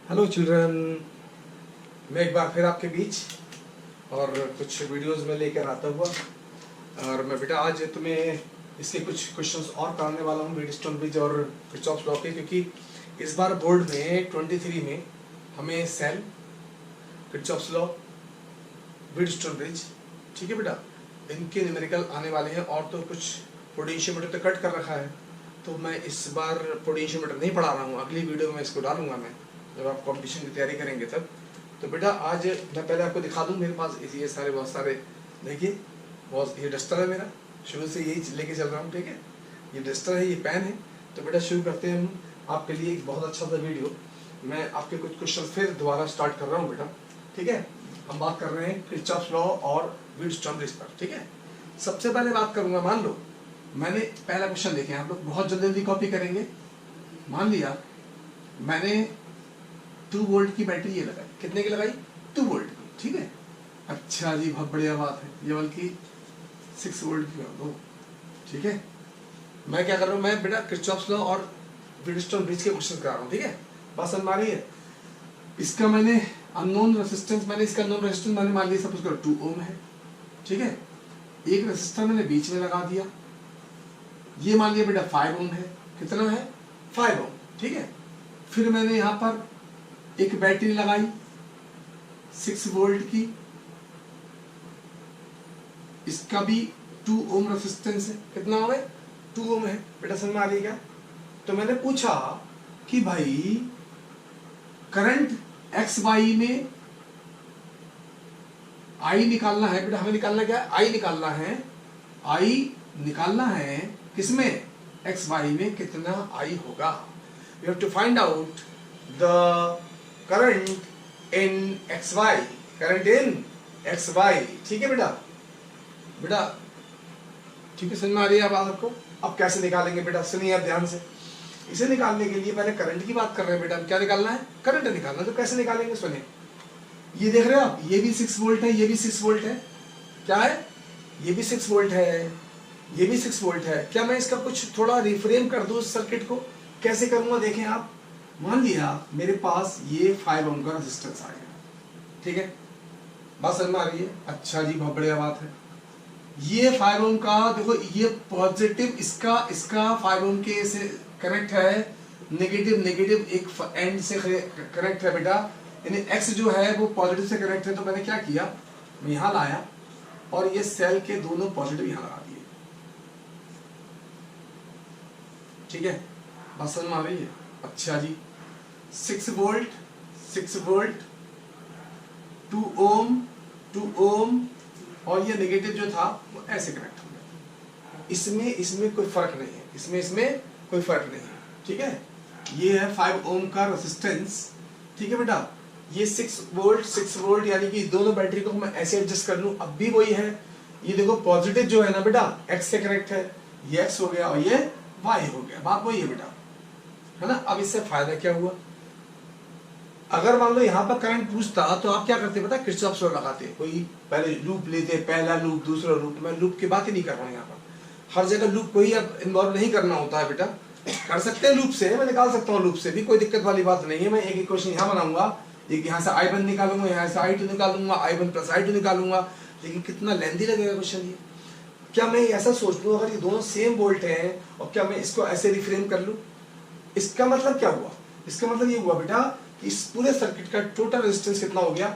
Hello children, मैं एक बार फिर आपके बीच और कुछ वीडियोस में लेकर आता हुआ। और मैं बेटा आज तुम्हें इसके कुछ क्वेश्चंस और कराने वाला हूँ व्हीटस्टोन ब्रिज और किर्चॉफ्स लॉ के, क्योंकि इस बार बोर्ड में 23 में हमें cell, Kirchhoff's law, Wheatstone bridge, ठीक है बेटा, इनके न्यूमेरिकल आने वाले हैं। और तो कुछ पोटेंशियोमीटर तो कट कर रखा है, तो मैं इस बार पोटेंशियोमीटर नहीं पढ़ा रहा हूँ। अगली वीडियो में इसको डालूंगा मैं, जब आप कंपटीशन की तैयारी करेंगे तब। तो बेटा आज मैं पहले आपको दिखा दूं, मेरे पास ये सारे बहुत सारे, देखिए बहुत, ये डस्टर है मेरा, शुरू से यही लेके चल रहा हूँ, ठीक है। ये डस्टर है, ये पेन है। तो बेटा शुरू करते हैं हम आपके लिए एक बहुत अच्छा सा वीडियो। मैं आपके कुछ क्वेश्चन फिर दोबारा स्टार्ट कर रहा हूँ बेटा, ठीक है। हम बात कर रहे हैं किर्चॉफ्स लॉ और व्हीटस्टोन ब्रिज पर, ठीक है। सबसे पहले बात करूंगा, मान लो मैंने पहला क्वेश्चन देखे, आप लोग बहुत जल्दी जल्दी कॉपी करेंगे। मान लिया मैंने 2 वोल्ट की बैटरी ये लगाई, कितने की लगाई? 2 वोल्ट की, ठीक है। अच्छा जी, बहुत बढ़िया बात है, ये बल्कि 6 वोल्ट की कर दो, ठीक है। मैं क्या कर रहा हूँ, मैं बेटा किर्चॉफ्स लॉ और व्हीटस्टोन ब्रिज के क्वेश्चन कर रहा हूँ, ठीक है। बात समझ में आ रही है? इसका मैंने अननोन रेजिस्टेंस, मैंने इसका अननोन रेजिस्टेंस मैंने मान लिया सपोज करो 2 ओम है, ठीक है। एक रेजिस्टर मैंने बीच में लगा दिया, ये मान लिया बेटा 5 ओम है। कितना है? 5 ओम, ठीक है। फिर मैंने यहाँ पर एक बैटरी लगाई 6 वोल्ट की, इसका भी 2 ओम रेजिस्टेंस है। कितना ओम है? 2 ओम है। बेटा समझ में आ रही है क्या? तो मैंने पूछा कि भाई करंट एक्स वाई में आई निकालना है बेटा, हमें निकालना क्या है? आई निकालना है। आई निकालना है किसमें? एक्स वाई में कितना आई होगा। We have to find out the current in X Y, current in X Y, ठीक है बेटा। बेटा ठीक है, समझ में आ रही है बात आपको? अब कैसे निकालेंगे बेटा, सुनिए आप ध्यान से। इसे निकालने के लिए पहले करंट की बात कर रहे हैं बेटा, क्या निकालना है? करंट निकालना। तो कैसे निकालेंगे सुनिए, ये देख रहे हो आप, ये भी 6 वोल्ट है, ये भी 6 वोल्ट है। क्या है? ये भी 6 वोल्ट है, ये भी 6 वोल्ट है। क्या मैं इसका कुछ थोड़ा रिफ्रेम कर दूं इस सर्किट को? कैसे करूंगा देखें आप। मान लिया मेरे पास ये 5 ओम का रेजिस्टेंस आ गया, ठीक है। बात समझ में आ रही है? अच्छा जी, बहुत बढ़िया बात है। ये 5 ओम का देखो, ये पॉजिटिव, इसका 5 ओम के से कनेक्ट है, नेगेटिव एक एंड से कनेक्ट है बेटा, यानी एक्स जो है वो पॉजिटिव से कनेक्ट है। तो मैंने क्या किया, मैं यहां लाया और ये सेल के दोनों पॉजिटिव यहां लगा दिए, ठीक है। बात समझ में आ रही है? अच्छा जी, 6 वोल्ट 2 ओम 2 ओम, और ये नेगेटिव जो था वो ऐसे कनेक्ट हो गया। इसमें कोई फर्क नहीं है, इसमें कोई फर्क नहीं है, ठीक है। ये है 5 ओम का रेजिस्टेंस, ठीक है बेटा। ये 6 वोल्ट यानी कि दोनों बैटरी को मैं ऐसे एडजस्ट कर लूं, अब भी वही है। ये देखो पॉजिटिव जो है ना बेटा, एक्स से कनेक्ट है, ये एक्स हो गया और ये वाई हो गया, बात वही है बेटा, है ना। अब इससे फायदा क्या हुआ? अगर मान लो यहाँ पर करंट पूछता तो आप क्या करते पता? किर्चॉफ्स लॉ लगाते, कोई पहले लूप लेते, पहला लूप दूसरा लूप। मैं लूप की बात ही नहीं कर रहा हूँ यहाँ पर, हर जगह लूप को ही अब इन्वॉल्व नहीं करना होता है बेटा। कर सकते हैं लूप से, मैं निकाल सकता हूँ लूप से भी, कोई दिक्कत वाली बात नहीं है। मैं एक इक्वेशन यहाँ बनाऊंगा, एक यहाँ से I1 निकालूंगा, यहाँ से I2 निकालूंगा, I1 प्लस I2 निकालूंगा, लेकिन कितना लेंथी लगेगा क्वेश्चन ये। क्या मैं ऐसा सोच लूँ, अगर ये दोनों सेम वोल्ट हैं और क्या मैं इसको ऐसे रिफ्रेम कर लूँ? इसका मतलब क्या हुआ? इसका मतलब ये हुआ बेटा कि इस पूरे सर्किट का टोटल रेजिस्टेंस कितना हो गया?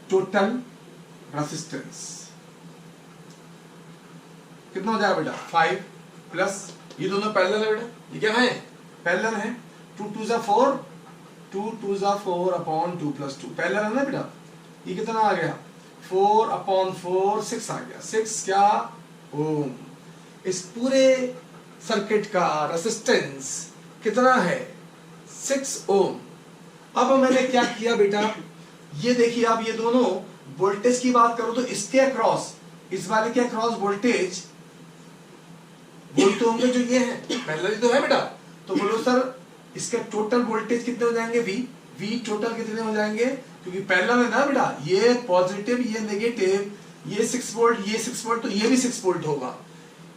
टोटल रेजिस्टेंस कितना हो जाएगा बेटा? 5 प्लस, ये दोनों पैरेलल है बेटा, ये क्या है? पैरेलल है। 2 2 ज़ा 4, 2 2 ज़ा 4 अपॉन 2 प्लस 2, पैरेलल है ना बेटा। ये कितना आ गया? 4 अपॉन 4, 6 आ गया। 6 क्या? ओम। इस पूरे सर्किट का रेजिस्टेंस कितना है? 6 ओम। अब मैंने क्या किया बेटा, ये देखिए आप, ये दोनों वोल्टेज की बात करो तो इसके अक्रॉस, इस वाले के अक्रॉस वोल्टेज होंगे जो ये है, पहले तो है बेटा। तो बोलो सर इसके टोटल वोल्टेज कितने हो जाएंगे? वी टोटल कितने हो जाएंगे? क्योंकि पहला में ना बेटा, ये पॉजिटिव ये नेगेटिव, ये 6 वोल्ट ये 6 वोल्ट, तो ये भी 6 वोल्ट होगा,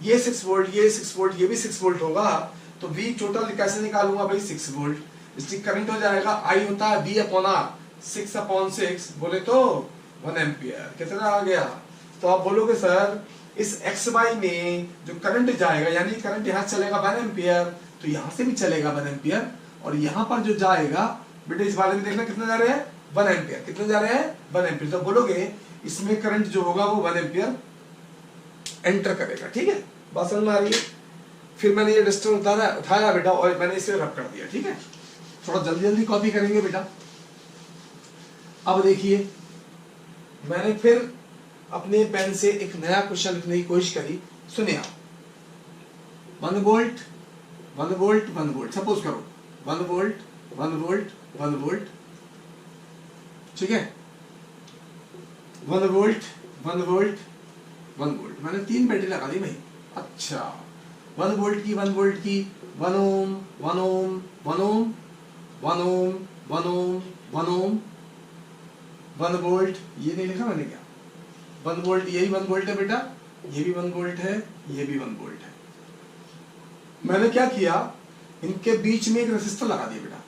ये 6 वोल्ट ये 6 वोल्ट, ये भी 6 वोल्ट होगा। तो वी टोटल कैसे निकालूंगा भाई? 6 वोल्ट। इसलिए करंट हो जाएगा आई होता है बी अपॉन आर 6/6 बोले तो 1 एम्पियर। कितना आ गया? तो आप बोलोगे सर इस एक्स वाई में जो करंट जाएगा यानी करंट यहाँ चलेगा 1 एम्पियर, तो यहाँ से भी चलेगा 1 एम्पियर, और यहाँ पर जो जाएगा बेटे इस वाले में देखना कितना जा रहे हैं 1 एम्पियर। कितना जा रहे हैं 1 एम्पियर। तो बोलोगे इसमें करंट जो होगा वो 1 एम्पियर एंटर करेगा। ठीक है, बात समझ में आ रही है? फिर मैंने ये रजिस्टर उठाया बेटा और मैंने इसे रब कर दिया। ठीक है, थोड़ा जल्दी जल्दी कॉपी करेंगे बेटा। अब देखिए मैंने फिर अपने पेन से एक नया क्वेश्चन लिखने की कोशिश करी। सुनिए आप, 1 वोल्ट 1 वोल्ट 1 वोल्ट, सपोज करो 1 वोल्ट 1 वोल्ट 1 वोल्ट, ठीक है, 1 वोल्ट 1 वोल्ट 1 वोल्ट, मैंने 3 बैटरी लगा दी भाई। अच्छा 1 वोल्ट की 1 वोल्ट की 1 ओम 1 ओम 1 ओम 1 ओम 1 ओम 1 ओम 1 वोल्ट, ये नहीं लिखा मैंने क्या? 1 वोल्ट, यही 1 वोल्ट है बेटा, ये भी 1 वोल्ट है, ये भी 1 वोल्ट है। मैंने क्या किया, इनके बीच में एक रेसिस्टर लगा दिया बेटा,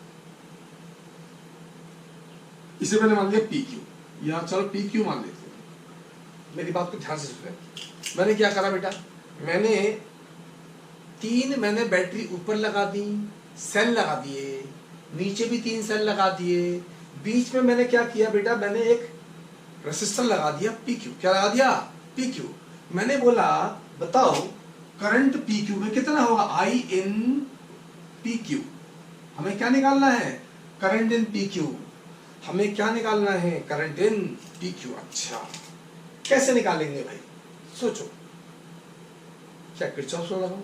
इसे मैंने मान लिया पी क्यू, या चलो पी क्यू मान लेते हैं। मेरी बात को ध्यान से सुने। मैंने क्या करा बेटा, मैंने 3 मैंने बैटरी ऊपर लगा दी, सेल लगा दिए, नीचे भी 3 सेल लगा दिए, बीच में मैंने क्या किया बेटा, मैंने एक रेसिस्टर लगा दिया पी क्यू। क्या लगा दिया? P Q. मैंने बोला बताओ करंट पी क्यू में कितना होगा, आई इन पी क्यू। हमें क्या निकालना है? Current in P Q. हमें क्या निकालना है? Current in P Q. अच्छा कैसे निकालेंगे भाई, सोचो। क्या किरचॉफ लॉ लगाऊं?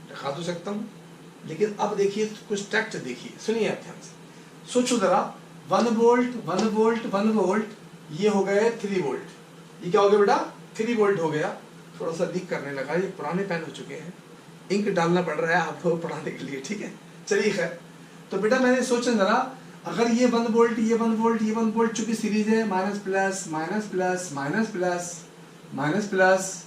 दिखा तो सकता हूं, लेकिन अब देखिए कुछ टैक्ट देखिए, सुनिए आप ध्यान से, सोचो जरा। 1 वोल्ट 1 वोल्ट 1 वोल्ट, ये हो गए 3 वोल्ट। ये क्या हो गया बेटा? 3 वोल्ट हो गया। थोड़ा सा लीक करने लगा, ये पुराने पेन हो चुके हैं, इंक डालना पड़ रहा है आपको पढ़ाने के लिए। ठीक है, चलिए खैर। तो बेटा मैंने सोचा जरा, अगर ये 1 वोल्ट ये 1 वोल्ट ये 1 वोल्ट चूंकि सीरीज है, minus plus minus plus minus plus minus plus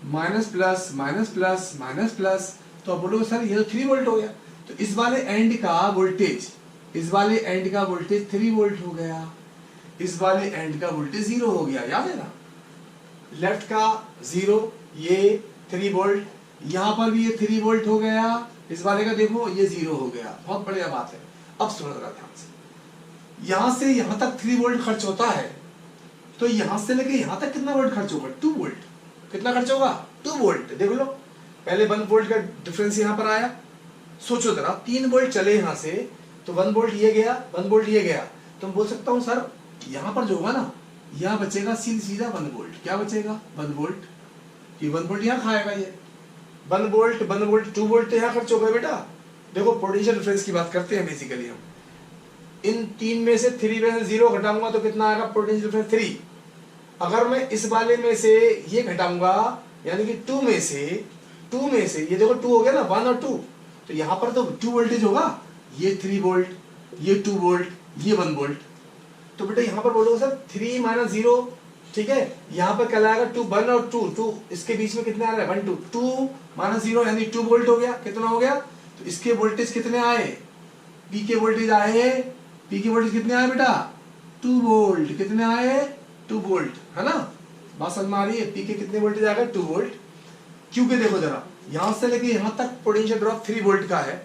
minus plus minus plus minus plus, तो आप बोलोगे सर ये तो 3 वोल्ट हो गया। तो इस वाले एंड का वोल्टेज, इस वाले एंड का वोल्टेज 3 वोल्ट हो गया, इस वाले एंड का वोल्टेज 0 हो गया। याद है ना, लेफ्ट का 0, ये 3 वोल्ट, यहाँ पर भी ये 3 वोल्ट हो गया, इस वाले का देखो ये 0 हो गया। बहुत बढ़िया बात है। अब सुनो जरा ध्यान से, यहां से यहां तक 3 वोल्ट खर्च होता है, तो यहां से लेके यहां तक कितना वोल्ट खर्च होगा? 2 वोल्ट। कितना खर्च होगा? 2 वोल्ट। देख लो, पहले 1 वोल्ट का डिफरेंस यहां पर आया। सोचो जरा, 3 वोल्ट चले यहां से, तो 1 वोल्ट ये गया, 1 वोल्ट ये गया, तो मैं बोल सकता हूं सर यहां पर जो होगा ना, यहां बचेगा सीधा 1 वोल्ट। क्या बचेगा? 1 वोल्ट। कि 1 वोल्ट यहां खाएगा ये 1 वोल्ट 1 वोल्ट 2 वोल्ट तो यहां खर्च हो गया बेटा। देखो पोटेंशियल डिफरेंस की बात करते हैं बेसिकली हम। इन 3 में से 3 में से 0 घटाऊंगा तो कितना आएगा? Potential difference 3। अगर मैं इस वाले में से ये घटाऊंगा, यानी कि 2 में से ये देखो 2 हो गया ना, 1 और 2, तो यहाँ पर तो 2 वोल्टेज होगा, ये 3 वोल्ट, ये 2 वोल्ट, ये 1 वोल्ट। तो बेटा यहाँ पर बोलोगे सर 3 माइनस 0, ठीक है, यहाँ पर क्या आएगा? 2 1 और 2 इसके बीच में कितने आ रहा है? 1 2 माइनस 0 यानी 2 वोल्ट हो गया। कितना हो गया? तो इसके वोल्टेज कितने आए? पी के वोल्टेज आए, पी के वोल्टेज कितने आए बेटा? 2 वोल्ट। कितने आए? 2 वोल्ट, है ना? बात समझ में आ रही है? पी के कितने वोल्टेज आएगा? 2 वोल्ट। क्योंकि देखो जरा, यहां से लेके यहां तक पोटेंशियल ड्रॉप 3 वोल्ट का है,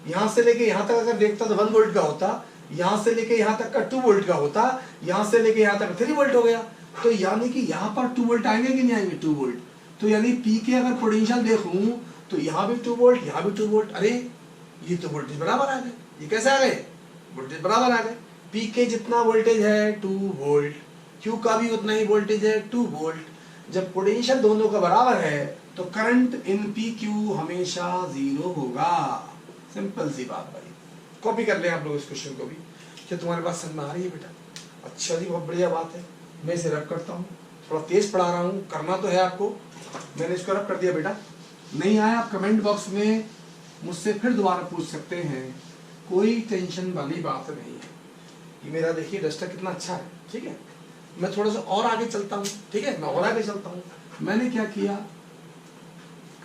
यहां से लेके यहां तक अगर देखता तो 1 वोल्ट का होता, यहां से लेके यहां तक का 2 वोल्ट का होता, यहां से लेके यहां तक 3 वोल्ट हो गया। तो यानी कि यहां पर 2 वोल्ट आएंगे कि नहीं आएंगे? 2 वोल्ट। तो यानी पी के अगर पोटेंशियल देखूं तो यहां भी 2 वोल्ट, यहां भी 2 वोल्ट। अरे ये तो वोल्टेज बराबर आ गए। ये कैसे आ गए? वोल्टेज बराबर आ गए। पी के जितना वोल्टेज है 2 वोल्ट, क्यू का भी उतना ही वोल्टेज है 2 वोल्ट। जब पोटेंशियल दोनों का बराबर है तो करंट इन पी क्यू हमेशा 0 होगा। सिंपल सी बात भाई। कॉपी कर ले आप लोग इस क्वेश्चन को भी। क्या तुम्हारे पास समझ में आ रही है बेटा? अच्छा जी, बहुत बढ़िया बात है। मैं इसे रब करता हूँ, थोड़ा तेज पढ़ा रहा हूँ, करना तो है आपको। मैंने इसको रब कर दिया बेटा। नहीं आया आप कमेंट बॉक्स में मुझसे फिर दोबारा पूछ सकते हैं, कोई टेंशन वाली बात नहीं है। ये मेरा देखिए डस्टर कितना अच्छा है, ठीक है। मैं थोड़ा सा और आगे चलता हूँ, ठीक है, मैं और आगे चलता हूँ। मैंने क्या किया,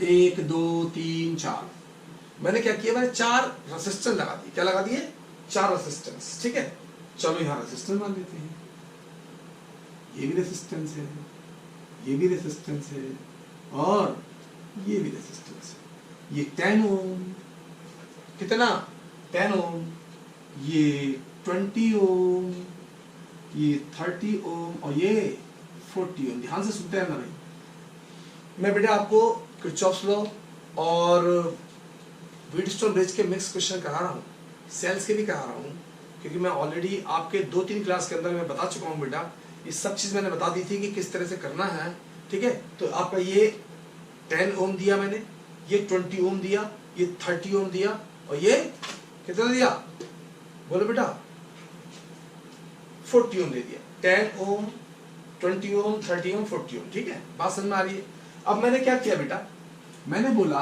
1 2 3 4, मैंने क्या किया, मैंने 4 रेजिस्टेंस लगा दिए। क्या लगा दिए? 4 रेजिस्टेंस। ठीक है, चलो यहाँ रेजिस्टेंस मान लेते हैं। ये भी रेजिस्टेंस है, ये भी रेजिस्टेंस है, और ये भी रेजिस्टेंस है। ये 10 ओम, कितना? 10 ओम, ये 20 ओम, ये 30 ओम, और ये 40 ओम। ध्यान से सुनते हैं ना भाई, मैं बेटा आपको किरचॉफ्स लॉ और व्हीटस्टोन ब्रिज के मिक्स क्वेश्चन करा रहा हूँ, सेल्स के भी करा रहा हूँ, क्योंकि मैं ऑलरेडी आपके 2-3 क्लास के अंदर मैं बता चुका हूँ बेटा, ये सब चीज़ मैंने बता दी थी कि किस तरह से करना है। ठीक है, तो आपका ये 10 ओम दिया मैंने, ये 20 ओम दिया, ये 30 ओम दिया, और ये कितना दिया? बोलो बेटा, 40 ओम दे दिया। 10 ओम, 20 ओम, 30 ओम, 40 ओम। ठीक है, बात समझ में आ रही है? अब मैंने क्या किया बेटा, मैंने बोला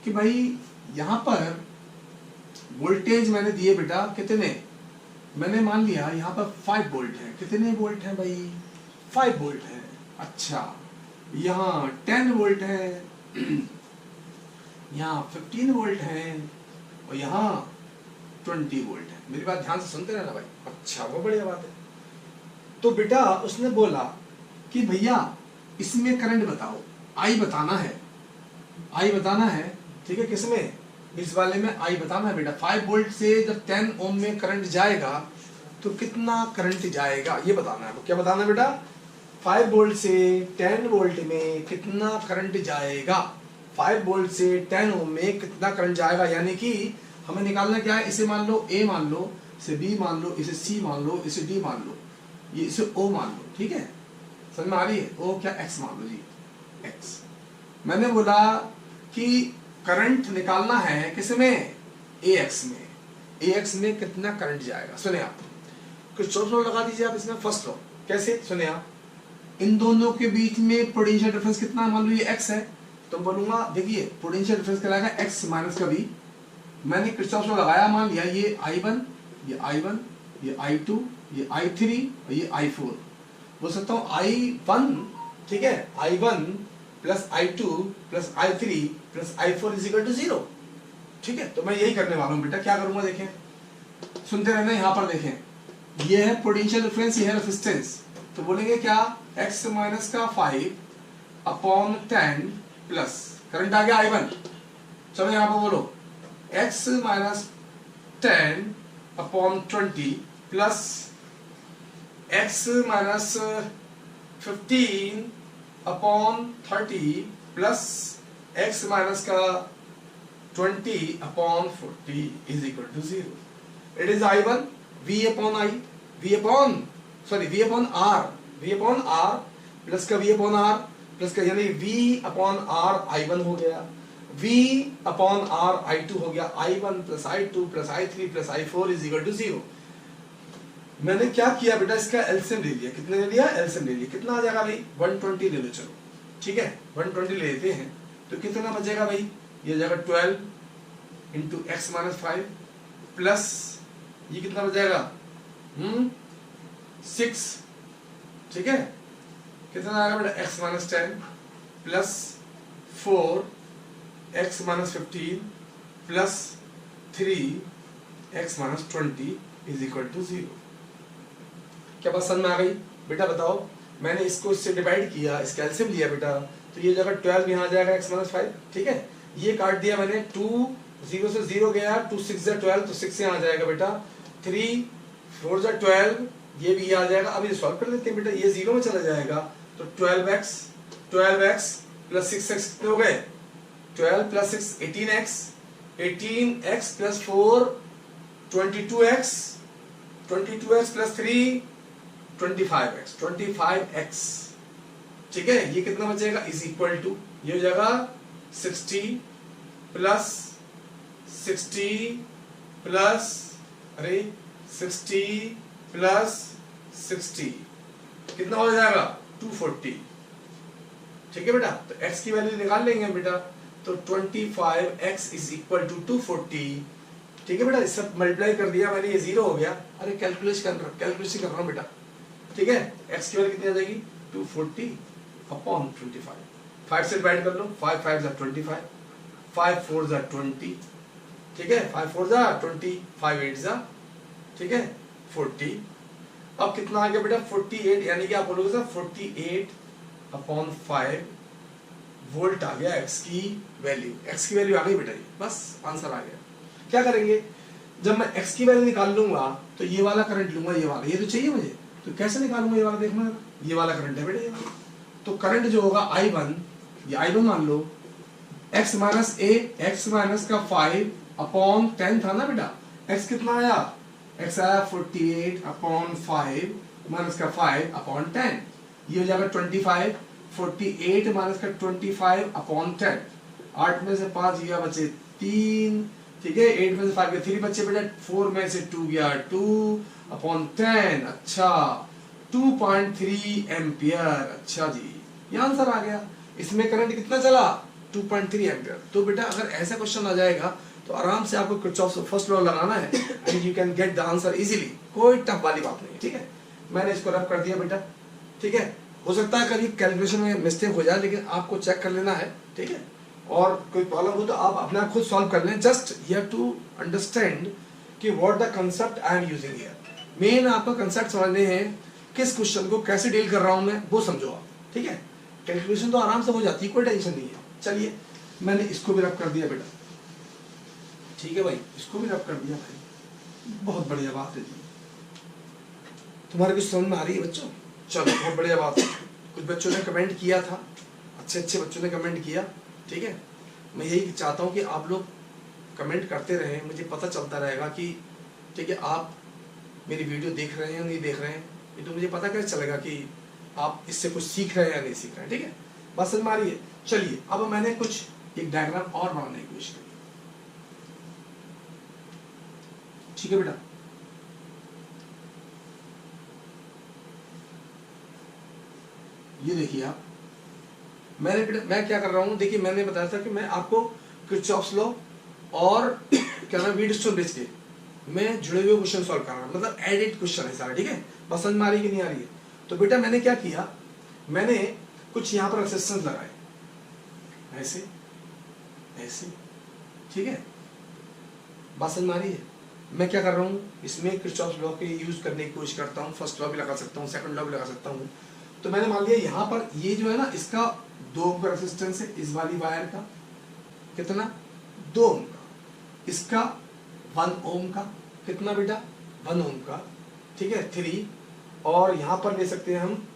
कि भाई यहाँ पर वोल्टेज मैंने दिए बेटा कितने, मैंने मान लिया यहाँ पर 5 वोल्ट है। कितने वोल्ट है भाई? 5 वोल्ट है। अच्छा, यहाँ 10 वोल्ट है, यहाँ 15 वोल्ट है, और यहाँ 20 वोल्ट है। मेरी बात ध्यान से सुनते रहना भाई। अच्छा, वो बढ़िया बात है। तो बेटा उसने बोला कि भैया इसमें करंट बताओ, आई बताना है, आई बताना है। ठीक है, किसमें? इस वाले में आई बताना है बेटा। 5 वोल्ट से जब 10 ओम में करंट जाएगा तो कितना करंट जाएगा, ये बताना है। क्या बताना है बेटा? 5 वोल्ट से 10 वोल्ट में कितना करंट जाएगा, 5 वोल्ट से 10 ओम में कितना करंट जाएगा। यानी कि हमें निकालना क्या है, इसे मान लो ए मान लो, इसे बी मान लो, इसे सी मान लो, इसे डी मान लो, ये इसे ओ मान लो। ठीक है, समझ में आ रही है? ओ क्या, एक्स मान लो जी, एक्स। मैंने बोला कि करंट निकालना है किसमें? ए एक्स में। ए एक्स में कितना करंट जाएगा, सुने आप। कुछ चौथ लॉ लगा दीजिए आप इसमें, फर्स्ट लॉ। कैसे? सुने आप, इन दोनों के बीच में पोटेंशियल डिफरेंस कितना, मान लो ये एक्स है, तो बोलूंगा देखिए पोटेंशियल डिफरेंस कहलाएगा एक्स माइनस का बी। मैंने किरचॉफ लॉ लगाया, मान लिया ये I1, ये I1, ये I2, ये I3 और ये I4। बोल सकता हूँ I1, ठीक है, I1 plus I2 plus I3 plus I4 is equal to 0। ठीक है, तो मैं यही करने वाला हूँ बेटा। क्या करूंगा देखें, सुनते रहना। यहाँ पर देखें, ये है पोटेंशियल डिफरेंस, ये है रेजिस्टेंस। तो बोलेंगे क्या, x माइनस का 5 अपॉन 10 प्लस करंट आ गया I1। चलो यहाँ पर बोलो x minus 10 upon 20 plus x minus 15 upon 30 plus x minus का 20 upon 40 is equal to 0। It is I1 v upon I, v upon r, v upon r plus का v upon r plus का, यानी v upon r I1 हो गया, v upon r I2 हो गया, I1 plus I2 plus I3 plus I4 is equal to 0। मैंने क्या किया बेटा, इसका एलसीएम ले लिया। कितने ले लिया? एलसीएम ले लिया। कितना आ जाएगा भाई? 120 ले लो। चलो ठीक है, 120 ले लेते हैं, तो कितना बचेगा भाई? ये जाएगा 12 इंटू एक्स माइनस 5 प्लस ये कितना बचेगा 6। ठीक है, कितना आएगा बेटा? X minus 10 plus 4 X minus 15 plus 3 X minus 20 is equal to 0। क्या बात समझ में आ गई बेटा? बताओ, मैंने इसको इससे डिवाइड किया, इसका एलसीएम लिया बेटा, तो ये जगह 12 यहाँ आ जाएगा एक्स माइनस 5। ठीक है, ये काट दिया मैंने, 2 0 से 0 गया, 2 6 12, तो 6 यहाँ आ जाएगा बेटा, 3 4 12, ये भी आ जाएगा। अब ये सॉल्व कर लेते हैं बेटा, ये 0 में चला जाएगा, तो 12x प्लस 6x कितने हो गए? 12 plus 6 18x, 18x plus 4 22x, 22x plus 3 25x। ठीक है, ये कितना बचेगा? इज इक्वल टू, ये हो जाएगा 60 प्लस 60 प्लस 60 कितना हो जाएगा? 240। ठीक है बेटा, तो x की वैल्यू निकाल लेंगे बेटा, तो 25x इज इक्वल टू 240। ठीक है बेटा, इस सब मल्टीप्लाई कर दिया मैंने, ये 0 हो गया। अरे कैलकुलेशन कर रहा हूँ बेटा। ठीक है, x की वैल्यू कितनी आ जाएगी? 240 अपॉन 25। 5 से डिवाइड कर लो, 5 5 25, 5 4 20, ठीक है, 5 4 जा 20, 5 8 जा, ठीक है 40। अब कितना आ गया बेटा 48, यानी कि आप बोलोगे सर 48/5 वोल्ट आ गया एक्स की वैल्यू। एक्स की वैल्यू आ गई बेटा, ये बस आंसर आ गया। क्या करेंगे, जब मैं एक्स की वैल्यू निकाल लूंगा तो ये वाला करंट लूंगा, ये वाला, ये तो चाहिए मुझे, तो कैसे निकालूंगा ये वाला, देखना ये वाला करंट है बेटा, ये वाला। तो करंट जो होगा I1, ये I1 मान लो, x माइनस ए, एक्स माइनस का 5/10 था ना बेटा, x कितना आया, x आया 48/5 माइनस का 5/10, ये हो जाएगा 25। 48 माइनस का 25/10, 8 में से 5 गया बचे 3, ठीक है, 8 में से 5 गया 3 बच्चे बेटा, 4 में से 2 गया 2/10, अच्छा 2.3 एम्पियर। अच्छा जी, ये आंसर आ गया। इसमें करंट कितना चला, 2.3 एम्पियर। तो बेटा अगर ऐसा क्वेश्चन आ जाएगा तो आराम से आपको किरचॉफ फर्स्ट लॉ लगाना है and you can get the answer easily, कोई टफ वाली बात नहीं है, ठीक है। मैंने इसको रब कर दिया बेटा, ठीक है। हो सकता है कभी कैलकुलेशन में मिस्टेक हो जाए, लेकिन आपको चेक कर लेना है, ठीक है। और कोई प्रॉब्लम हो तो आप अपना खुद सॉल्व कर लें, just you have to understand कि what the concept I am using here. Main आपको कंसेप्ट समझने हैं, किस क्वेश्चन को कैसे डील कर रहा हूं मैं, वो समझो आप, ठीक है। कैलकुलेशन तो आराम से हो जाती है, कोई टेंशन नहीं है। चलिए मैंने इसको भी रब कर दिया बेटा, ठीक है भाई, इसको भी रब कर दिया भाई, बहुत बढ़िया बात है जी। तुम्हारे कुछ समझ में आ रही है बच्चों, चलो बहुत बढ़िया बात है। कुछ बच्चों ने कमेंट किया था, अच्छे अच्छे बच्चों ने कमेंट किया, ठीक है। मैं यही चाहता हूँ कि आप लोग कमेंट करते रहें, मुझे पता चलता रहेगा कि ठीक है आप मेरी वीडियो देख रहे हैं या नहीं देख रहे हैं, ये तो मुझे पता कैसे चलेगा कि आप इससे कुछ सीख रहे हैं या नहीं सीख रहे हैं, ठीक है। बात समझ में आ रही है। चलिए अब मैंने कुछ एक डायग्राम और बनाने की कोशिश की, ठीक है बेटा। ये देखिए आप, मैं क्या कर रहा हूं, देखिए मैंने बताया था कि मैं आपको किरचॉफ्स लॉ और क्या नाम व्हीटस्टोन ब्रिज के मैं जुड़े हुए क्वेश्चन सॉल्व कर रहा हूं, मतलब एडिट क्वेश्चन है सारा, ठीक है। बस समझ में आ रही कि नहीं आ रही है। तो बेटा मैंने क्या किया, मैंने कुछ यहाँ पर रेजिस्टेंस लगाए, ऐसे ऐसे, ठीक है। बात समझ में आ रही है। मैं क्या कर रहा हूँ, इसमें किरचॉफ्स लॉ के यूज करने की कोशिश करता हूँ, फर्स्ट लॉ भी लगा सकता हूँ, सेकंड लॉ भी लगा सकता हूँ। तो मैंने मान लिया यहाँ पर ये जो है ना, इसका 2 ओम का रेजिस्टेंस है, इस वाली वायर का कितना 2 ओम का, इसका 1 ओम का कितना बेटा 1 ओम का, ठीक है 3, और यहाँ पर ले सकते हैं हम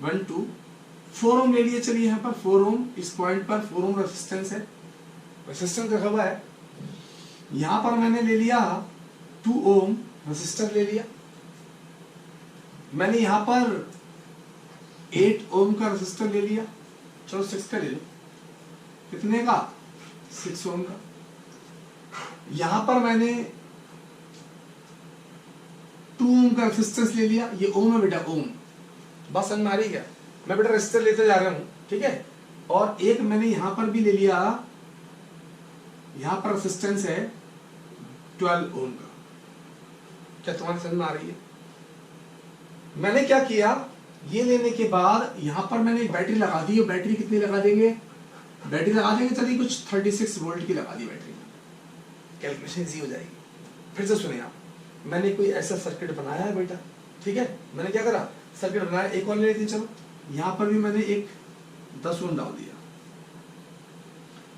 1 2 4 ओम ले लिए। चलिए यहाँ पर 4 ओम, इस पॉइंट पर 4 ओम रेजिस्टेंस है, रेजिस्टेंस रखा हुआ है। यहाँ पर मैंने ले लिया 2 ओम रेजिस्टर ले लिया, मैंने यहाँ पर 8 ओम का रेजिस्टर ले लिया, चलो 6 का ले लो, कितने का 6 ओम का। यहाँ पर मैंने 2 ओम का रेजिस्टेंस ले लिया, ये ओम है बेटा ओम, बस समझ में आ रही है क्या। मैं बेटा रेजिस्टर लेते जा रहा हूँ, ठीक है। और एक मैंने यहाँ पर भी ले लिया, यहाँ पर रेजिस्टेंस है 12 ओम का। क्या तुम्हारी समझ में आ रही है। मैंने क्या किया, ये लेने के बाद यहाँ पर मैंने एक बैटरी लगा दी, और बैटरी कितनी लगा देंगे, बैटरी लगा देंगे चलिए कुछ 36 वोल्ट की लगा दी बैटरी, कैलकुलेशन इजी हो जाएगी। फिर से सुनिए आप, मैंने कोई ऐसा सर्किट बनाया है बेटा, ठीक है। मैंने क्या करा, सर्किट बनाया, एक और ले लेते हैं, चलो यहाँ पर भी मैंने एक 10 ओम डाल दिया,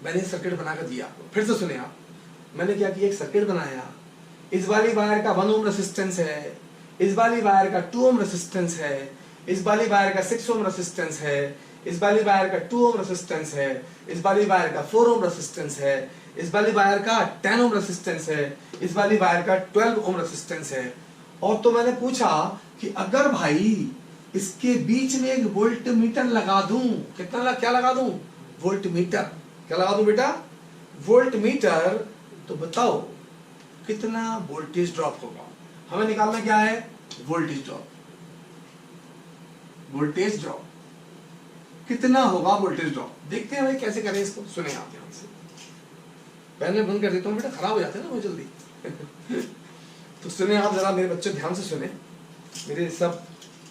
मैंने सर्किट बनाकर दिया आपको। फिर से सुनिए आप, मैंने क्या किया, एक सर्किट बनाया, इस वाली वायर का 1 ओम रेजिस्टेंस है, इस वाली वायर का 2 ओम रेजिस्टेंस है, इस वाली वायर का 6 ओम रेजिस्टेंस है, इस वाली वायर का 2 ओम रेजिस्टेंस है, इस वाली वायर का 4 ओम रेजिस्टेंस है, इस वाली वायर का 10 ओम रेजिस्टेंस है, इस वाली वायर का 12 ओम रेजिस्टेंस है। और तो मैंने पूछा कि अगर भाई इसके बीच में एक वोल्ट मीटर लगा दूं, कितना क्या लगा दूं, वोल्ट मीटर, क्या लगा दूं बेटा वोल्ट मीटर, तो बताओ कितना वोल्टेज ड्रॉप होगा। हमें निकालना क्या है, वोल्टेज ड्रॉप, वोल्टेज ड्रॉप कितना होगा वोल्टेज ड्रॉप। देखते हैं भाई कैसे करें इसको, सुने आप ध्यान से, पहले बंद कर देता हूँ बेटा, खराब हो जाते हैं ना वो जल्दी। तो सुने आप जरा, मेरे बच्चे ध्यान से सुने, मेरे सब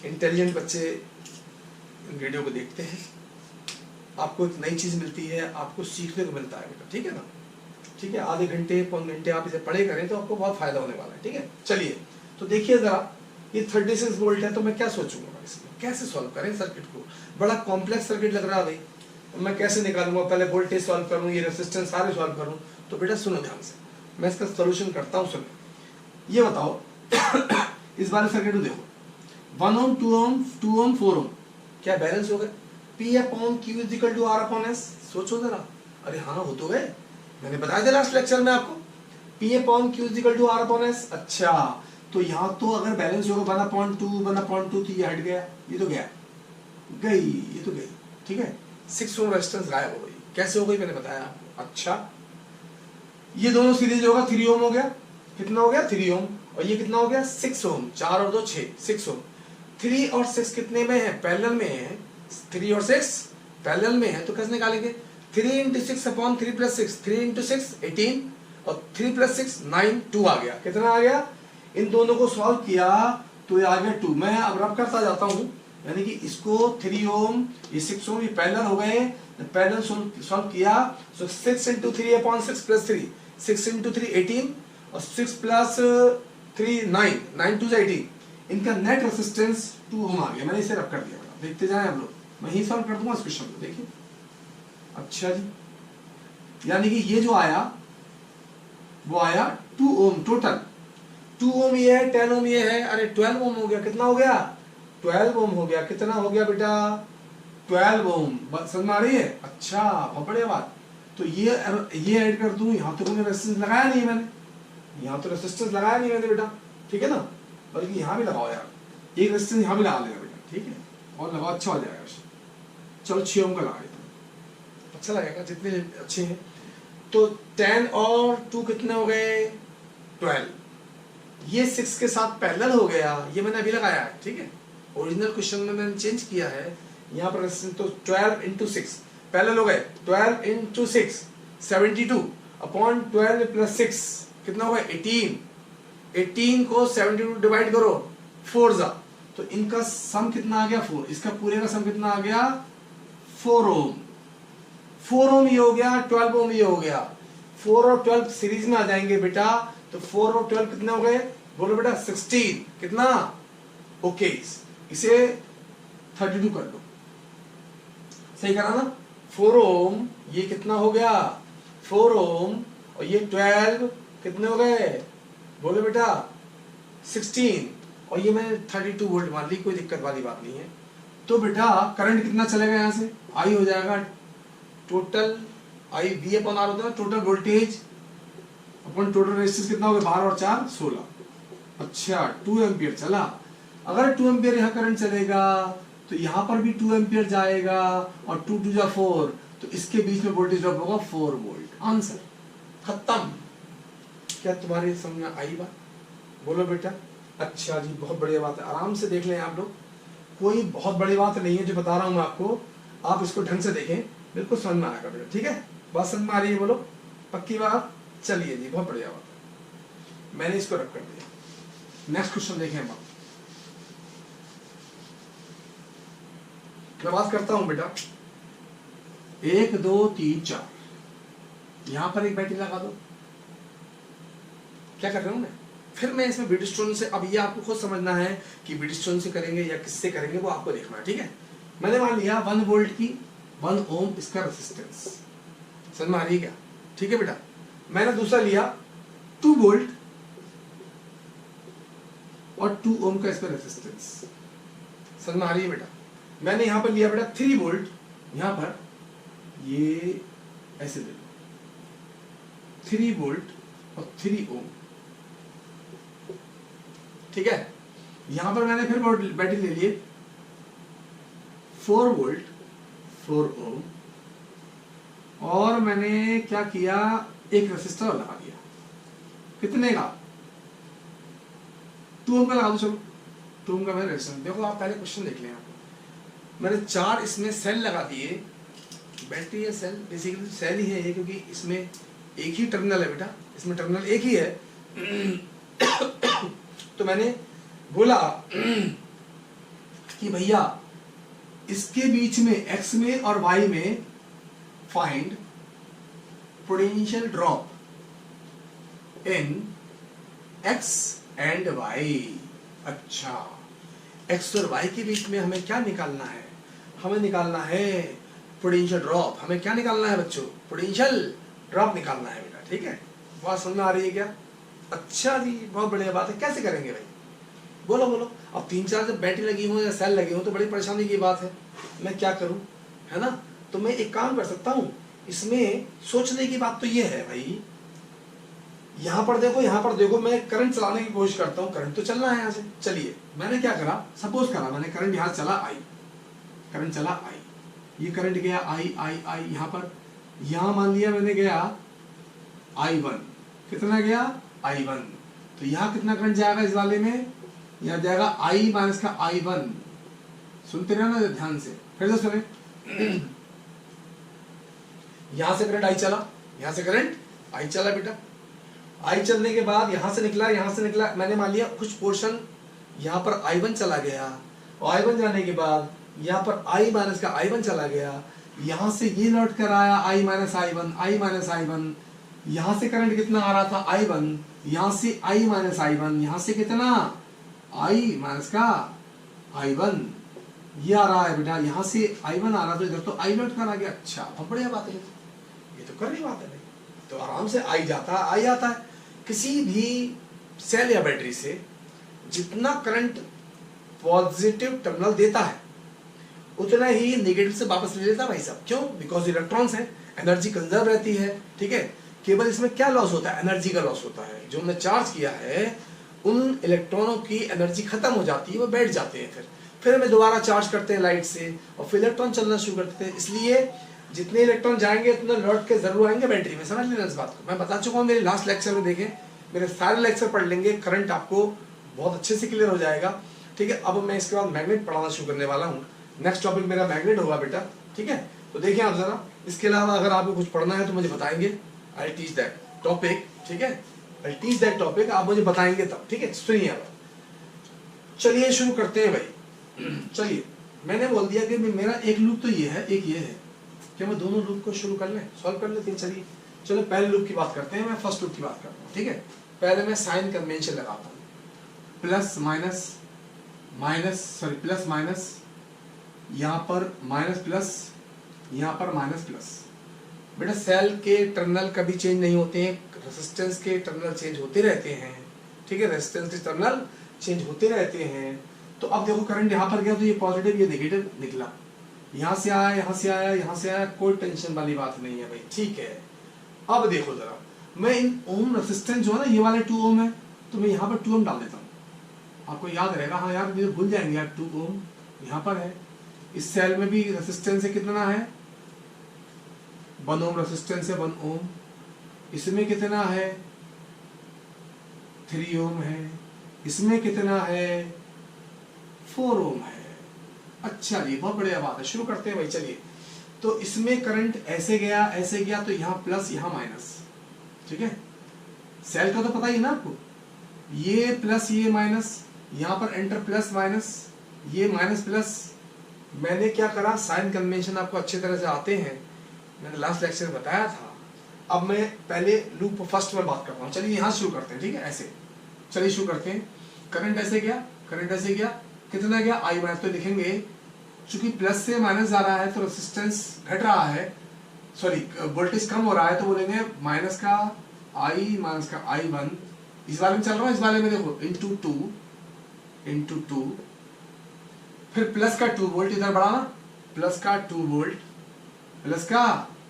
इंटेलिजेंट बच्चे वीडियो को देखते हैं। आपको एक नई चीज मिलती है, आपको सीखने को मिलता है बेटा, ठीक है ना। ठीक है, आधे घंटे पौने घंटे आप इसे पढ़े करें तो आपको बहुत फायदा होने वाला है, ठीक है। चलिए तो देखिए जरा, ये 36 वोल्ट है तो मैं क्या सोचूंगा इसमें, कैसे सॉल्व करें सर्किट को। बड़ा कॉम्प्लेक्स सर्किट लग रहा है भाई, मैं कैसे निकालूंगा, पहले वोल्टेज सॉल्व करूं, ये रेजिस्टेंस सारे सॉल्व करूं। तो बेटा सुनो ध्यान से, मैं इसका सोल्यूशन करता हूं। सुनो, ये बताओ इस बारे सर्किट को देखो, 1 ओम 2 ओम 2 ओम 4 ओम क्या बैलेंस हो गए, P upon Q is equal to R upon S। सोचो जरा, अरे हाँ हो तो गए, मैंने बताया था लास्ट लेक्चर में आपको, P upon Q is equal to R upon S। अच्छा तो यहाँ तो अगर बैलेंस होगा 1/2 1/2 तो ये हट गया, ये तो गया गई, ये तो गई, ठीक है। 6 ओम रेजिस्टेंस गायब हो गई, कैसे हो गई मैंने बताया आपको। अच्छा ये दोनों सीरीज होगा, 3 ओम हो गया, कितना हो गया 3 ओम, और ये कितना हो गया 6 ओम, 4 और 2 6, 6 ओम। 3 और 6 कितने में है, पैरेलल में है, 3 और 6 पैरेलल में है, तो कैसे निकालेंगे, 3 इंटू 6 अपॉन 3 प्लस 6, 3 इंटू 6 18 और 3 प्लस 6 9, 2 आ गया, कितना आ गया। इन दोनों को सॉल्व किया तो ये आ गया 2। मैं अब रब करता जाता हूं, यानी कि इसको 3 ओम ये 6 ओम ये पैरेलल हो गए, पैरेलल सॉल्व किया, सो 6 इंटू 3 अपॉन 6 प्लस 3, 6 इंटू 3 18 और 6 प्लस 3 9, 9 2 18, इनका नेट रेजिस्टेंस 2 ओम आ गया। मैंने इसे रब कर दिया, देखते जाएं हम लोग, मैं ही सॉल्व कर दूंगा इस क्वेश्चन को, देखिए। अच्छा जी, यानी कि ये जो आया वो आया 2 ओम टोटल, 2 ओम ये है, 10 ओम ये है, अरे 12 ओम हो गया, कितना हो गया 12 ओम हो गया, कितना हो गया बेटा 12 ओम, समझ में आ रही है। अच्छा बहुत बढ़िया बात, तो ये ऐड कर दूं, यहाँ तो मैंने रेजिस्टेंस लगाया नहीं, मैंने यहाँ तो रेजिस्टेंस लगाया नहीं मैंने बेटा, ठीक है ना, बल्कि यहाँ भी लगाओ यार, एक रेजिस्टेंस यहाँ भी लगा लेगा बेटा, ठीक है, और लगाओ, अच्छा हो जाएगा। चलो 6 ओम का लगा देता हूँ, अच्छा लगेगा, जितने अच्छे हैं। तो 10 और 2 कितने हो गए 12, ये 6 के साथ पैरेलल हो गया, ये मैंने अभी लगाया है, ठीक है। ओरिजिनल क्वेश्चन में मैंने चेंज किया है, यहाँ पर तो 12 इंटू 6 पैरेलल हो गए, 12 इंटू 6 72 अपॉन 12 प्लस 6 कितना हो गया 18, 18 को 72 डिवाइड करो 4 जा, तो इनका सम कितना आ गया 4, इसका पूरे का सम कितना आ गया 4 ओम, 4 ओम ये हो गया, 12 ओम ये हो गया, 4 और 12 सीरीज में आ जाएंगे बेटा, तो 4 और 12 कितने हो गए, बोलो बेटा 16, कितना, ओके इसे 32 कर लो, सही करा ना। 4 ओम ये कितना हो गया 4 ओम, और ये 12 कितने हो गए, बोलो बेटा 16, और ये मैंने 32 वोल्ट मान ली, कोई दिक्कत वाली बात नहीं है। तो बेटा करंट कितना चलेगा यहाँ से, आई हो जाएगा total, I V upon R होता है total voltage upon total resistance कितना हो गया 12 और 4 16, अच्छा 2 एम्पियर चला। अगर 2 एम्पियर यहाँ करंट चलेगा तो यहाँ पर भी 2 एम्पियर जाएगा, और 2 2 जा 4, तो इसके बीच में वोल्टेज ड्रॉप होगा 4 वोल्ट, आंसर खत्म। क्या तुम्हारी समझ में आई बात, बोलो बेटा। अच्छा जी बहुत बढ़िया बात है, आराम से देख लें आप लोग, कोई बहुत बड़ी बात नहीं है जो बता रहा हूँ मैं आपको, आप इसको ढंग से देखें, बिल्कुल समझ में आएगा बेटा, ठीक है। बात समझ में आ रही है, बोलो पक्की बात। चलिए जी बहुत बढ़िया बात है, मैंने इसको रख कर दिया। नेक्स्ट क्वेश्चन देखें हम, मैं बात करता हूं बेटा 1 2 3 4, यहां पर एक बैटरी लगा दो, क्या कर रहा हूं मैं, फिर मैं इसमें ब्रिजस्टोन से, अब ये आपको खुद समझना है कि ब्रिजस्टोन से करेंगे या किससे करेंगे, वो आपको देखना है, ठीक है। मैंने मान लिया 1 वोल्ट की 1 ओम इसका रेजिस्टेंस, समझ में आ रही है क्या, ठीक है बेटा। मैंने दूसरा लिया 2 वोल्ट और 2 ओम का इसका रेजिस्टेंस, समझ में आ रही है बेटा। मैंने यहां पर लिया बेटा 3 वोल्ट, यहां पर ये ऐसे ले लो 3 वोल्ट और 3 ओम, ठीक है। यहां पर मैंने फिर बैटरी ले लिए 4 वोल्ट 4 ओम, और मैंने क्या किया एक रेसिस्टर लगा दिया, कितने का 2 ओम का लगा दो, चलो 2 ओम का मैंने रेसिस्टर। देखो आप पहले क्वेश्चन देख लें, मैंने 4 इसमें सेल लगा दिए, बैटरी है सेल, बेसिकली सेल ही है ये, क्योंकि इसमें एक ही टर्मिनल है बेटा, इसमें टर्मिनल एक ही है। तो मैंने बोला कि भैया इसके बीच में x में और y में find potential drop in x and y। अच्छा, x और y के बीच में हमें क्या निकालना है? हमें निकालना है पोटेंशियल ड्रॉप। हमें क्या निकालना है बच्चों? पोटेंशियल ड्रॉप निकालना है बेटा। ठीक है, बात समझ में आ रही है क्या? अच्छा जी, बहुत बढ़िया बात है। कैसे करेंगे भाई? बोलो बोलो। अब 3-4 जब बैटरी लगी हो या सेल लगे हो तो बड़ी परेशानी की बात है। मैं क्या करूं, है ना? तो मैं एक काम कर सकता हूं, इसमें सोचने की बात तो ये है भाई, यहाँ पर देखो, मैं करंट चलाने की कोशिश करता हूँ। करंट तो चलना है यहाँ से। चलिए, मैंने क्या करा, सपोज करा मैंने करंट यहाँ चला आई, करंट चला आई, ये करंट गया आई आई आई यहाँ पर, यहाँ मान लिया मैंने गया I1। कितना गया? I1। तो यहाँ कितना करंट जाएगा इस वाले में? यहाँ जाएगा I माइनस का I1। सुनते रहो ना ध्यान से, फिर से सुने। यहां से करंट I चला, यहां से करंट I चला बेटा। I चलने के बाद यहां से निकला, मैंने मान लिया कुछ पोर्शन यहाँ पर I1 चला गया, और I1 जाने के बाद यहाँ पर I माइनस का I1 चला गया, यहाँ से ये लौट कर आया I माइनस I1, यहाँ से करंट कितना आ रहा था? I1, यहाँ से I माइनस I1, यहाँ से कितना? I माइनस का I1, ये आ रहा है बेटा, यहाँ से I1 आ रहा तो इधर तो I लौट कर आ गया। अच्छा, बहुत बढ़िया बात है, ये तो करनी बात है भाई। तो आराम से I जाता है, I आता है। किसी भी सेल या बैटरी से जितना करंट पॉजिटिव टर्मिनल देता है उतना ही नेगेटिव से वापस ले लेता है भाई साहब। क्यों? बिकॉज इलेक्ट्रॉन्स है, एनर्जी कंजर्व रहती है। ठीक है, केवल इसमें क्या लॉस होता है? एनर्जी का लॉस होता है। जो हमने चार्ज किया है उन इलेक्ट्रॉनों की एनर्जी खत्म हो जाती है, वो बैठ जाते हैं, फिर हमें दोबारा चार्ज करते हैं लाइट से, और फिर इलेक्ट्रॉन चलना शुरू करते हैं। इसलिए जितने इलेक्ट्रॉन जाएंगे उतने लौट के जरूर आएंगे बैटरी में। समझ लेना इस बात को, मैं बता चुका हूँ मेरे लास्ट लेक्चर में। देखें, मेरे सारे लेक्चर पढ़ लेंगे, करंट आपको बहुत अच्छे से क्लियर हो जाएगा। ठीक है, अब मैं इसके बाद मैग्नेट पढ़ाना शुरू करने वाला हूँ। नेक्स्ट टॉपिक मेरा मैग्नेट होगा बेटा। ठीक है, तो देखिए आप जरा, इसके अलावा अगर आपको कुछ पढ़ना है तो मुझे बताएंगे, आई टीच दैट टॉपिक। ठीक है, आई टीच दैट टॉपिक, आप मुझे बताएंगे तब। ठीक है, सुनिए अब, चलिए शुरू करते हैं भाई। चलिए, मैंने बोल दिया कि मेरा एक लूप तो ये है, एक ये है। क्या मैं दोनों लूप को शुरू कर लें, सॉल्व कर लेते हैं? चलिए, चलो पहले लूप की बात करते हैं, मैं फर्स्ट लूप की बात करता हूँ। ठीक है, पहले मैं साइन कन्वेंशन लगाता हूँ, प्लस माइनस प्लस माइनस, यहाँ पर माइनस प्लस, यहाँ पर माइनस प्लस। बेटा सेल के टर्मिनल कभी चेंज नहीं होते हैं, रेजिस्टेंस के टर्मिनल चेंज होते रहते हैं। ठीक है, रेजिस्टेंस के टर्मिनल चेंज होते रहते हैं। तो अब देखो करंट यहाँ पर गया तो ये पॉजिटिव ये नेगेटिव निकला, यहाँ से आया, यहाँ से आया, यहाँ से आया, कोई टेंशन वाली बात नहीं है भाई। ठीक है, अब देखो जरा, मैं इन ओम रेजिस्टेंस जो है ना, ये वाले 2 ओम है, तो मैं यहाँ पर 2 ओम डाल देता हूँ। आपको याद रहेगा, हाँ यार मुझे भूल जाएंगे यार, 2 ओम यहाँ पर है। इस सेल में भी रेजिस्टेंस है, कितना है? 1 ओम रेजिस्टेंस है, 1 ओम। इसमें कितना है? 3 ओम है। इसमें कितना है? 4 ओम है। अच्छा जी, बहुत बढ़िया बात है, शुरू करते हैं भाई। चलिए, तो इसमें करंट ऐसे गया, तो यहाँ प्लस यहाँ माइनस। ठीक है, सेल का तो पता ही ना आपको, ये प्लस ये माइनस, यहाँ पर एंटर प्लस माइनस, ये माइनस प्लस। मैंने क्या करा, साइन कन्वेंशन आपको अच्छे तरह से आते हैं, मैंने लास्ट लेक्चर में बताया था। अब मैं पहले लूप फर्स्ट में बात करता हूँ। चलिए यहाँ शुरू करते हैं। ठीक है, ऐसे चलिए शुरू करते हैं। करंट ऐसे गया, कितना गया? I minus. तो लिखेंगे चूंकि प्लस से माइनस जा रहा है तो रेजिस्टेंस घट रहा है, सॉरी वोल्टेज कम हो रहा है, तो बोलेंगे माइनस का I माइनस का I1। इस वाले में चल रहा है, इस वाले में देखो इंटू टू, फिर प्लस का 2 वोल्ट इधर बढ़ाना, प्लस का 2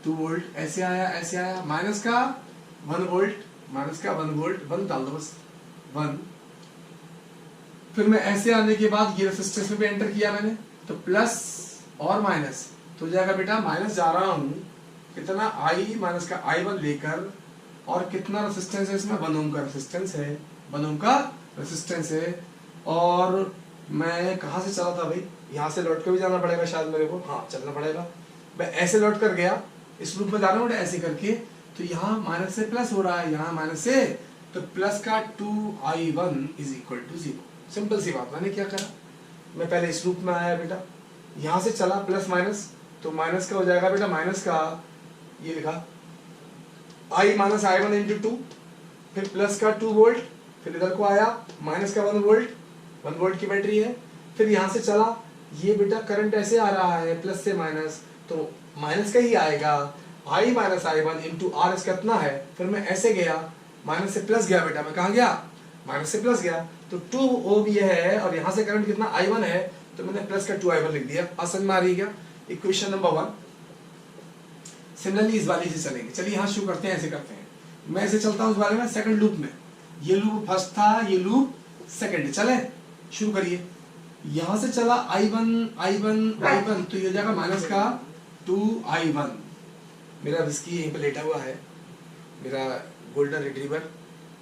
वोल्ट, ऐसे आया, माइनस का 1 वोल्ट, 1 डाल दो बस, 1। फिर मैं ऐसे आने के बाद ये रेजिस्टेंस में भी एंटर किया मैंने, तो प्लस और माइनस तो जाएगा बेटा, माइनस जा रहा हूं कितना? I माइनस का I1 लेकर, और कितना रेजिस्टेंस है इसमें? 1 ओम का रेजिस्टेंस है, 1 ओम का रेजिस्टेंस है। और मैं कहाँ से चला था भाई? यहाँ से लौट कर भी जाना पड़ेगा शायद मेरे को, हाँ चलना पड़ेगा। मैं ऐसे लौट कर गया, इस लूप में जा रहा हूँ ऐसे करके, तो यहाँ माइनस से प्लस हो रहा है, यहाँ माइनस से, तो प्लस का 2I1 is equal to 0। Simple सी बात। मैंने क्या करा, मैं पहले इस लूप में आया बेटा, यहाँ से चला प्लस माइनस, तो माइनस का हो जाएगा बेटा, माइनस का ये लिखा I minus I1 into two, फिर प्लस का 2 वोल्ट, फिर इधर को आया माइनस का 1 वोल्ट, 1 वोल्ट की बैटरी है। फिर यहाँ से चला, ये बेटा करंट ऐसे आ रहा है प्लस से माइनस, तो माइनस का ही आएगा, I minus I1 into are इसका कितना है। फिर मैं ऐसे गया, माइनस से प्लस गया बेटा, मैं कहाँ गया, माइनस से प्लस गया, तो 2 ओम ये है और यहाँ से करंट कितना I1 है, तो मैंने प्लस का 2I1 लिख दिया। समझ में आ रही है क्या? Equation number 1। सिमिलरली इस वाली से चलेंगे। चलिए यहाँ शुरू करते हैं, ऐसे करते हैं, मैं ऐसे चलता हूँ इस वाले में सेकंड लूप में, ये लूप फर्स्ट था, ये लूप सेकंड, चले शुरू करिए। यहाँ से चला I1 तो ये हो जाएगा माइनस का 2I1। मेरा विस्की यहीं पे लेटा हुआ है, मेरा गोल्डन रिट्रीवर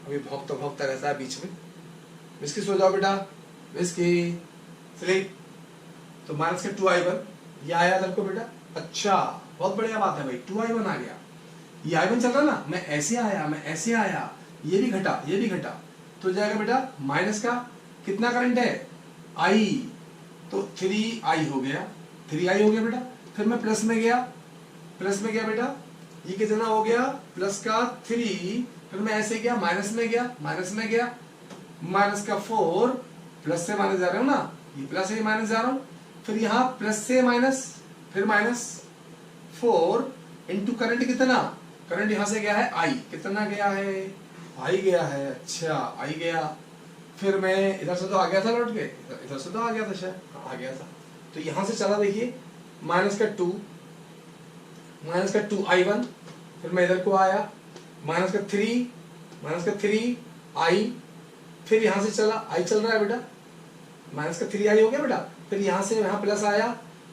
अभी भौंकता रहता है बीच में। विस्की सो जाओ बेटा, विस्की स्लीप। तो माइनस का 2I1 ये आया इधर को बेटा, अच्छा बहुत बढ़िया बात है भाई, 2I1 आ गया। ये I1 चल रहा ना, मैं ऐसे आया, मैं ऐसे आया, ये भी घटा, ये भी घटा, तो जाएगा बेटा माइनस का कितना करंट है I, तो 3I हो गया, 3I हो गया बेटा। फिर मैं प्लस में गया, प्लस में गया बेटा, ये कितना हो गया प्लस का 3, फिर मैं ऐसे गया माइनस में गया, माइनस में गया, माइनस का 4, प्लस से माइनस जा रहा हूँ ना, ये प्लस से माइनस जा रहा हूँ, फिर यहाँ प्लस से माइनस, फिर माइनस 4 इंटू करंट कितना, करंट यहाँ से गया है I, कितना गया है I गया है, अच्छा I गया। फिर मैं इधर से तो आ गया था लौट के, इधर से तो आ गया था शायद, आ गया था, तो यहाँ से चला देखिए माइनस का 2, माइनस का 2I1, फिर मैं इधर को आया माइनस का 3 I, फिर यहाँ से चला I चल रहा है बेटा, माइनस का 3I हो गया बेटा। फिर यहाँ से यहाँ प्लस आया,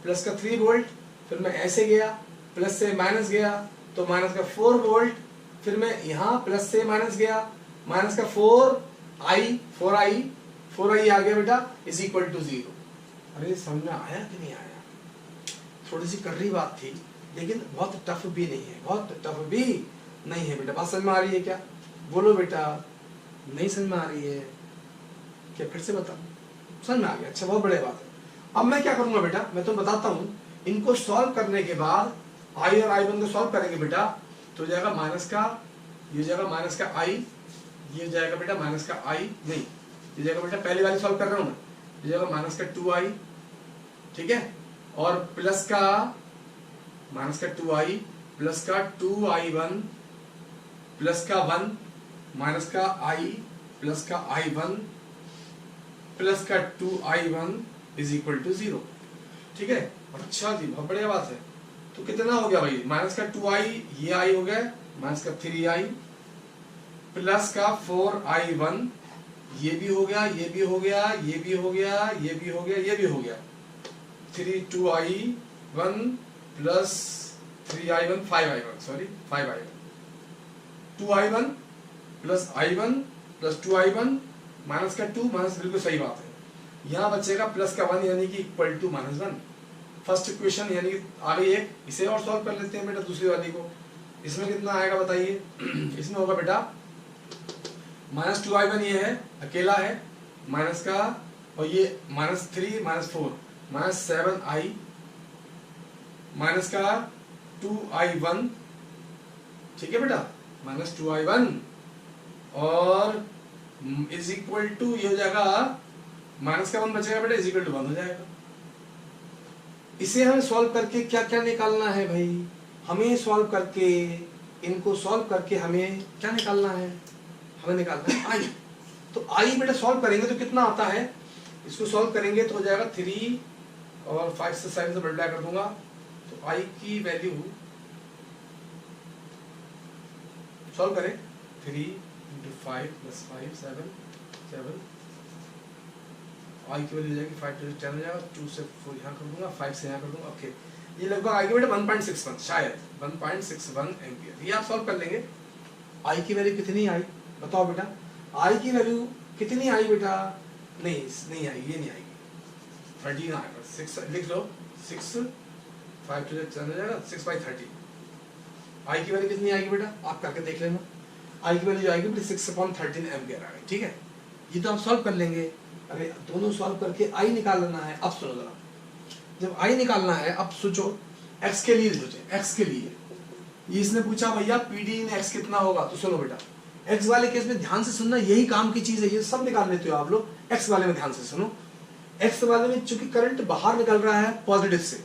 प्लस का 3 वोल्ट, फिर मैं ऐसे गया, प्लस से माइनस गया, तो माइनस का 4 वोल्ट, फिर मैं यहाँ प्लस से माइनस गया, माइनस का 4I आ गया बेटा, इज इक्वल टू 0। अरे समझ में आया कि नहीं आया? थोड़ी सी कर्री बात थी, लेकिन बहुत टफ भी नहीं है, बहुत टफ भी नहीं है बेटा। बात समझ में आ रही है क्या? बोलो बेटा, नहीं समझ में आ रही है क्या? फिर से बता, समझ में आ गया? अच्छा बहुत बढ़िया बात है। अब मैं क्या करूंगा बेटा, मैं तो बताता हूँ, इनको सॉल्व करने के बाद I और I1 को सॉल्व करेंगे बेटा, तो जाएगा माइनस का, ये जाएगा माइनस का I, ये जाएगा बेटा माइनस का I, नहीं ये जाएगा बेटा, पहली वाली सॉल्व कर रहा हूँ मैं, ये जाएगा माइनस का 2I, ठीक है, और प्लस का माइनस का 2I, प्लस का 2I1, प्लस का 1, माइनस का I, प्लस का I1, प्लस का 2I1 इज इक्वल टू 0, ठीक है। अच्छा जी बहुत बढ़िया बात है। तो कितना हो गया भाई, माइनस का 2I, ये I हो गया, माइनस का 3I, प्लस का 4I1, ये भी हो गया, ये भी हो गया, ये भी हो गया, ये भी हो गया, ये भी हो गया, 2I1 plus 3I1, 5I1, sorry 5I1, 2I1 plus I1 plus 2I1 minus का 2, माइनस बिल्कुल सही बात है। यहाँ बचेगा प्लस का 1 यानी कि equal to minus 1। First equation यानी कि आ गई एक, इसे और सॉल्व कर लेते हैं बेटा दूसरी वाली को। इसमें कितना आएगा बताइए? इसमें होगा बेटा माइनस 2I1 ये है, अकेला है, माइनस का, और ये minus 3 minus 4 minus 7I, minus का 2I1, ठीक है बेटा, माइनस 2I1 और इज इक्वल टू, ये हो जाएगा माइनस का 1 बचेगा बेटा, इज इक्वल टू 1 हो जाएगा। इसे हमें सॉल्व करके क्या क्या निकालना है भाई? हमें सॉल्व करके, इनको सॉल्व करके हमें क्या निकालना है? हमें निकालना है I। तो I बेटा सॉल्व करेंगे तो कितना आता है? इसको सॉल्व करेंगे तो हो जाएगा 3 और 5 से 7 से मल्टीप्लाई कर दूंगा, तो I की वैल्यू सॉल्व करें, 3 इंटू 5 प्लस 5 7 I की वैल्यू जाएगी 5 to 10 हो जाएगा, 2 से 4 यहाँ कर दूंगा, 5 से यहाँ कर दूंगा, ओके। ये लगभग आएगी बेटा 1.61, शायद 1.61 एम्पियर। ये आप सॉल्व कर लेंगे। I की वैल्यू कितनी आई बताओ बेटा? I की वैल्यू कितनी आई बेटा? नहीं आएगी, ये नहीं आएगी, 13 आएगा, 6 लिख लो, 6 5 to 10 हो जाएगा, 6/30। I की वैल्यू कितनी आएगी बेटा? आप करके देख लेना। I की वैल्यू आएगी बेटा 6/13 एम्पियर आएगी, ठीक है। ये तो आप सॉल्व कर लेंगे। अरे दोनों सॉल्व करके I निकाल लेना है। अब सुनो जरा, जब आई निकालना है, अब सोचो एक्स के लिए, सोचे एक्स के लिए, ये इसने पूछा भैया पीडी इन एक्स कितना होगा, तो सुनो बेटा एक्स वाले केस में ध्यान से सुनना, यही काम की चीज है, ये सब निकाल लेते हो आप लोग। एक्स वाले में ध्यान से सुनो, एक्स वाले में चूंकि करंट बाहर निकल रहा है पॉजिटिव से,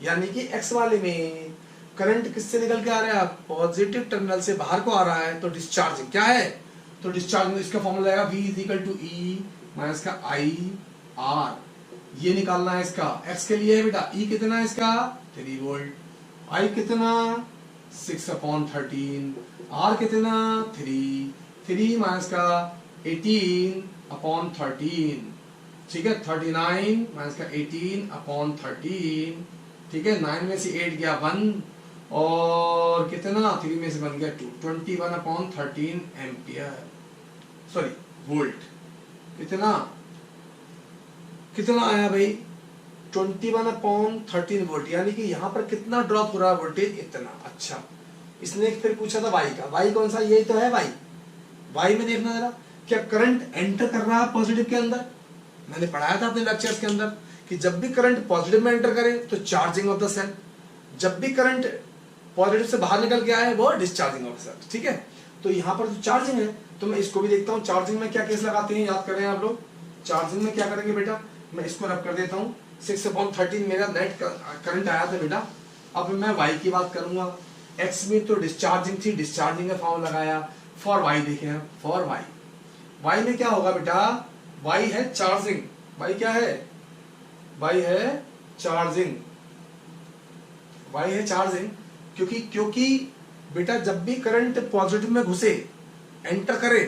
यानी कि एक्स वाले में करंट किससे निकल के आ रहा है, पॉजिटिव टर्मिनल से बाहर को आ रहा है, तो डिस्चार्जिंग क्या है, तो डिस्चार्जिंग इसका फॉर्मूला आएगा V equal to E minus का आई आर, ये निकालना है इसका, एक्स के लिए है बेटा, ई कितना है इसका 3 वोल्ट, आई कितना 6/13, आर कितना 3 माइनस का 18/13, ठीक है 39 माइनस का 18/13, ठीक है 9 में से 8 गया 1 और कितना 3 में से बन गया 2, 21/13 एम्पियर, सॉरी वोल्ट, कितना कितना आया भाई 21/13 वोल्ट, यानी कि यहाँ पर कितना ड्रॉप हो रहा है वोल्टेज, इतना। अच्छा इसने फिर पूछा था वाई का, वाई कौन सा, यही तो है वाई, वाई में देखना जरा क्या करंट एंटर कर रहा है पॉजिटिव के अंदर, मैंने पढ़ाया था अपने लेक्चर्स के अंदर कि जब भी करंट पॉजिटिव में एंटर करे तो चार्जिंग ऑफ द सेल, जब भी करंट पॉजिटिव से बाहर निकल के आए वो डिस्चार्जिंग ऑफ द सेल, ठीक है। तो यहाँ पर जो चार्जिंग है, तो मैं इसको भी देखता हूँ, चार्जिंग में क्या केस लगाते हैं याद करें आप लोग, चार्जिंग में क्या करेंगे बेटा, मैं इसको रब कर देता हूँ, 6/13 मेरा नेट करंट आया था बेटा। अब मैं वाई की बात करूंगा, एक्स में तो डिस्चार्जिंग थी, डिस्चार्जिंग का फॉर्म लगाया, फॉर वाई देखें, फॉर वाई, वाई में क्या होगा बेटा, वाई है चार्जिंग, वाई क्या है, वाई है चार्जिंग, वाई है चार्जिंग, क्योंकि बेटा जब भी करंट पॉजिटिव में घुसे एंटर करे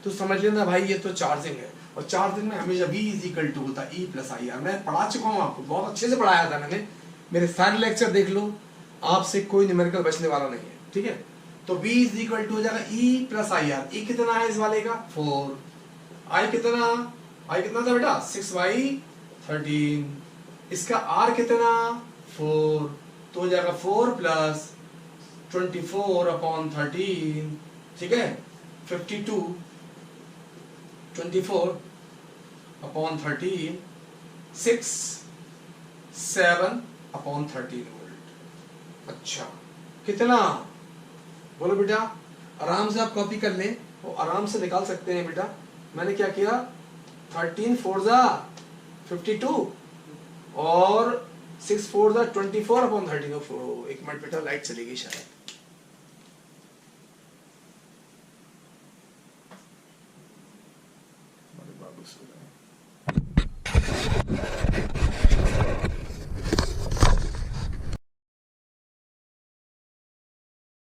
तो समझ लेना भाई ये तो चार्जिंग है, और चार्जिंग में हमेशा V इक्वल टू होता है E प्लस आई आर, मैं पढ़ा चुका हूँ आपको, बहुत अच्छे से पढ़ाया था मैंने, मेरे सारे लेक्चर देख लो, आपसे कोई न्यूमेरिकल बचने वाला नहीं है, ठीक है। तो V इक्वल टू हो जाएगा E plus I R, E कितना है इस वाले का 4, आई कितना था बेटा 6/13, इसका R कितना 4, तो हो जाएगा 4 प्लस 24/13, ठीक है 52, 24/13, 7/13 वोल्ट। अच्छा कितना, बोलो बेटा, आराम से आप कॉपी कर लें और आराम से निकाल सकते हैं बेटा। मैंने क्या किया 13 4 जा 52 और 6 4 जा 24/13। एक मिनट बेटा लाइट चलेगी शायद, बाबू